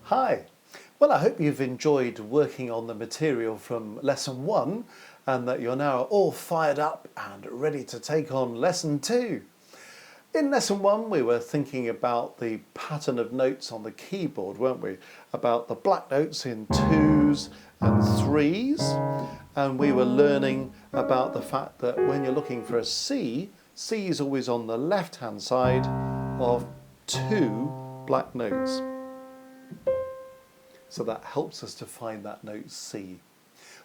Hi. Well, I hope you've enjoyed working on the material from Lesson 1 and that you're now all fired up and ready to take on Lesson 2. In Lesson 1 we were thinking about the pattern of notes on the keyboard, weren't we? About the black notes in 2s and 3s, and we were learning about the fact that when you're looking for a C, C is always on the left hand side of 2 black notes. So that helps us to find that note C.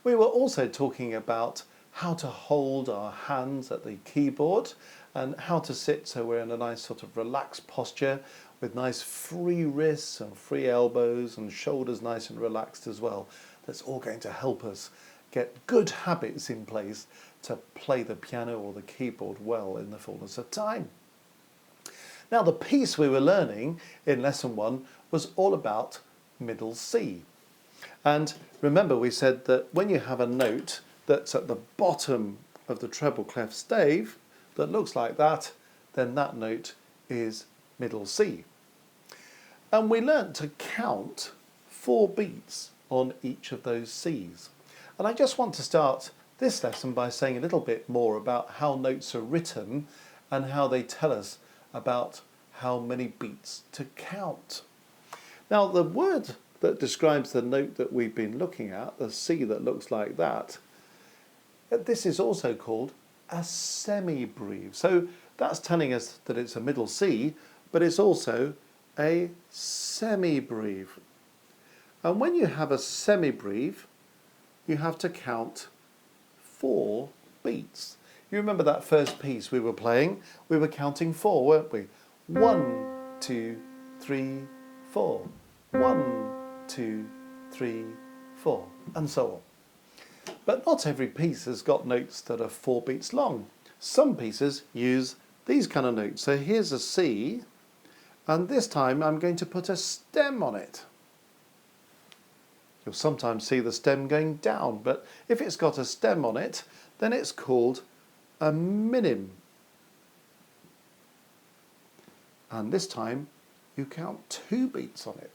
We were also talking about how to hold our hands at the keyboard and how to sit so we're in a nice sort of relaxed posture with nice free wrists and free elbows and shoulders nice and relaxed as well. That's all going to help us get good habits in place to play the piano or the keyboard well in the fullness of time. Now, the piece we were learning in Lesson 1 was all about middle C. And remember, we said that when you have a note that's at the bottom of the treble clef stave that looks like that, then that note is middle C. And we learnt to count 4 beats on each of those Cs. And I just want to start this lesson by saying a little bit more about how notes are written and how they tell us about how many beats to count. Now, the word that describes the note that we've been looking at, the C that looks like that, this is also called a semibreve. So that's telling us that it's a middle C, but it's also a semibreve. And when you have a semibreve, you have to count 4 beats. You remember that first piece we were playing? We were counting 4, weren't we? 1, 2, 3, 4. 1, 2, 3, 4, and so on. But not every piece has got notes that are 4 beats long. Some pieces use these kind of notes. So here's a C, and this time I'm going to put a stem on it. You'll sometimes see the stem going down, but if it's got a stem on it, then it's called a minim. And this time you count 2 beats on it.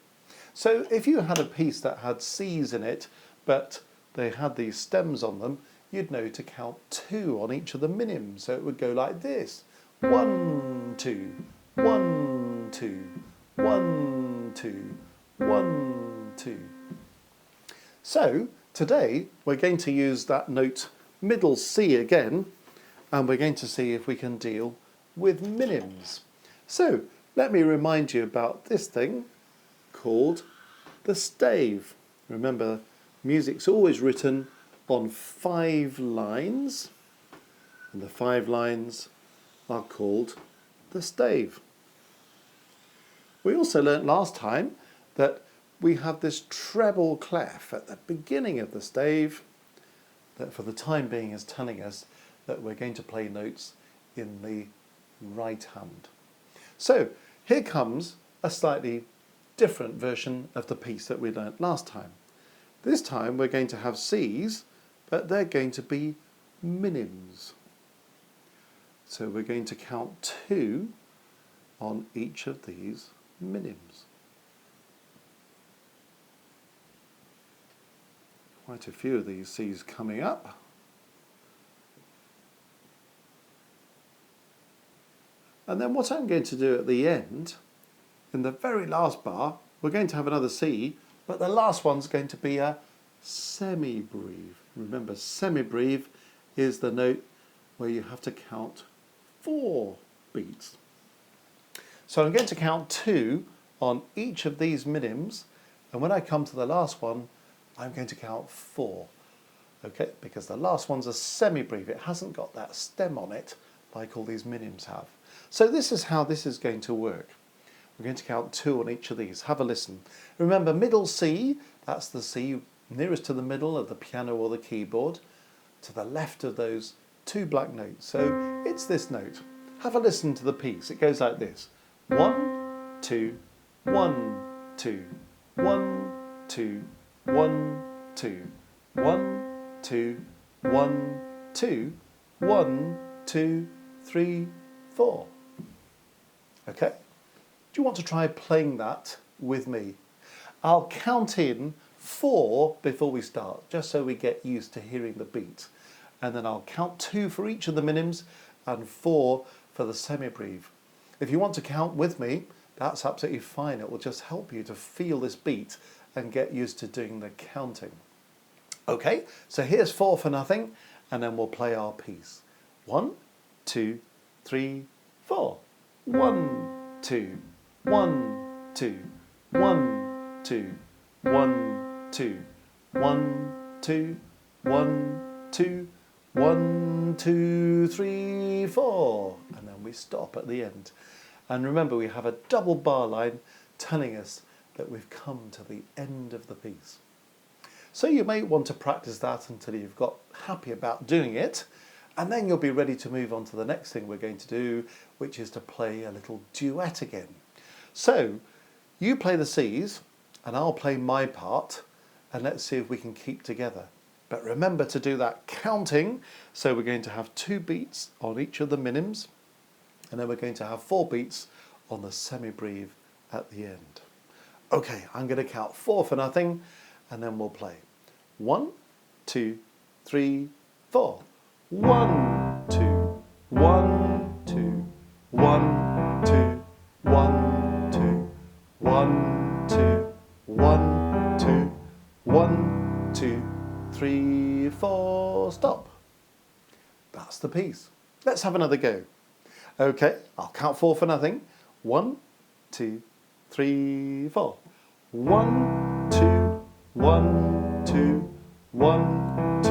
So if you had a piece that had C's in it, but they had these stems on them, you'd know to count 2 on each of the minims. So it would go like this. 1, 2, 1, 2, 1, 2, 1, 2. So today we're going to use that note middle C again, and we're going to see if we can deal with minims. So let me remind you about this thing called the stave. Remember, music's always written on 5 lines, and the 5 lines are called the stave. We also learnt last time that we have this treble clef at the beginning of the stave that for the time being is telling us that we're going to play notes in the right hand. So here comes a slightly different version of the piece that we learnt last time. This time we're going to have C's, but they're going to be minims. So we're going to count 2 on each of these minims. Quite a few of these C's coming up. And then what I'm going to do at the end, in the very last bar, we're going to have another C, but the last one's going to be a semibreve. Remember, semibreve is the note where you have to count 4 beats. So I'm going to count 2 on each of these minims, and when I come to the last one, I'm going to count 4. Okay, because the last one's a semibreve. It hasn't got that stem on it like all these minims have. So this is how this is going to work. We're going to count 2 on each of these. Have a listen. Remember, middle C, that's the C nearest to the middle of the piano or the keyboard, to the left of those 2 black notes. So it's this note. Have a listen to the piece. It goes like this. 1, 2, 1, 2, 1, 2, 1, 2, 1, 2, 1, 2, 1, 2, 3, 4. Okay? Do you want to try playing that with me? I'll count in 4 before we start, just so we get used to hearing the beat. And then I'll count 2 for each of the minims and 4 for the semibreve. If you want to count with me, that's absolutely fine. It will just help you to feel this beat and get used to doing the counting. Okay, so here's 4 for nothing, and then we'll play our piece. 1, 2, 3, 4. 1, 2, 1, 2, 1, 2, 1, 2, 1, 2, 1, 2, 1, 2, 3, 4. And then we stop at the end. And remember, we have a double bar line telling us that we've come to the end of the piece. So you may want to practice that until you've got happy about doing it, and then you'll be ready to move on to the next thing we're going to do, which is to play a little duet again. So you play the C's and I'll play my part, and let's see if we can keep together. But remember to do that counting, so we're going to have 2 beats on each of the minims, and then we're going to have 4 beats on the semibreve at the end. Okay, I'm going to count 4 for nothing, and then we'll play. 1, 2, 3, 4. 1, 2, 1, 2, 1, 2, 1, 2, 1, 2, 1, 2, 1, 2, 3, 4, stop. That's the piece. Let's have another go. Okay, I'll count 4 for nothing. 1, 2, 3, 4. 1, 2, 1, 2, 1, 2,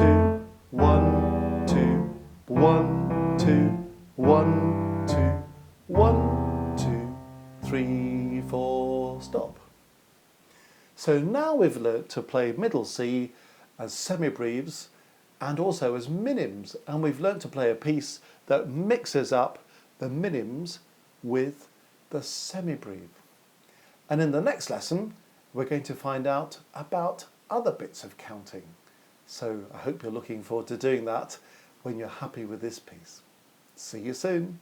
1, 2, 1, 2, 1, 2, 1, 2, 3, 4, stop. So now we've learnt to play middle C as semibreves and also as minims, and we've learnt to play a piece that mixes up the minims with the semibreve. And in the next lesson, we're going to find out about other bits of counting. So I hope you're looking forward to doing that when you're happy with this piece. See you soon.